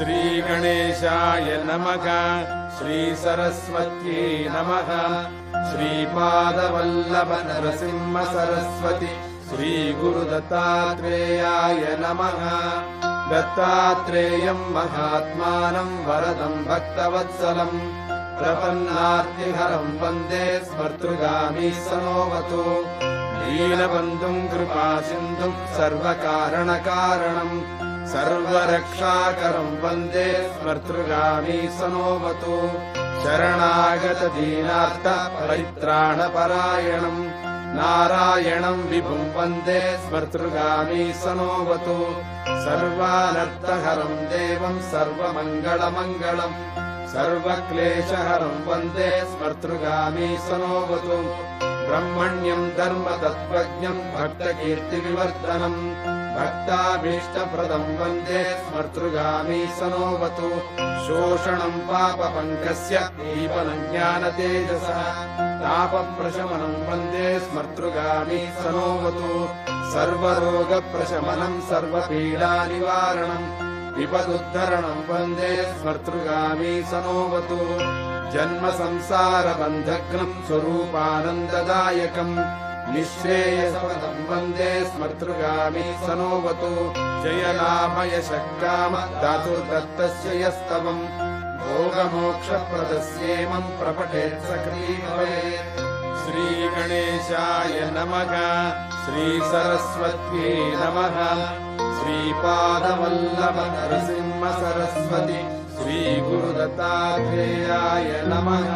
श्रीगणेशाय नमः। श्रीसरस्वत्यै नमः। श्रीपादवल्लभ नरसिंह सरस्वती श्रीगुरुदत्तात्रेयाय नमः। दत्तात्रेयं महात्मानं वरदं भक्तवत्सलं प्रपन्नार्तिहरं वन्दे स्मर्तृगामी सनोवतु। दीनबन्धुं कृपासिन्धुं सर्वकारणकारणं सर्वरक्षाकरं वन्दे स्मर्तृगामी सनोवतु। शरणागत दीनार्थ परित्राणपरायणं नारायणं विभुं वन्दे स्मर्तृगामी सनोवतु। सर्वानर्थहरं देवं सर्वमङ्गलमङ्गलं सर्वक्लेशहरं वन्दे स्मर्तृगामी सनोवतु। ब्रह्मण्यं धर्मतत्त्वज्ञं भक्तकीर्तिविवर्धनं भक्ताभीष्टप्रदं वन्दे स्मर्तृगामी सनोवतु। शोषणं पापपङ्कस्य दीपनं ज्ञानतेजसः तापप्रशमनं वन्दे स्मर्तृगामी सनोवतु। सर्वरोगप्रशमनं सर्वपीडानिवारणं विपदुद्धरणं वन्दे स्मर्तृगामी सनोवतु। जन्म संसारबन्धघ्नं स्वरूपानन्ददायकं निःश्रेयसपदं वन्दे स्मर्तृगामी सनोवतु। जयलाभयशक्काम धातुर्दत्तस्य यस्तवं भोगमोक्षप्रदस्येमं प्रपठेत् सक्रिय भवेत्। श्रीगणेशाय नमः। श्रीसरस्वत्यै नमः। श्रीपादवल्लभ नरसिंह सरस्वती श्रीगुरुदत्तात्रेयाय नमः।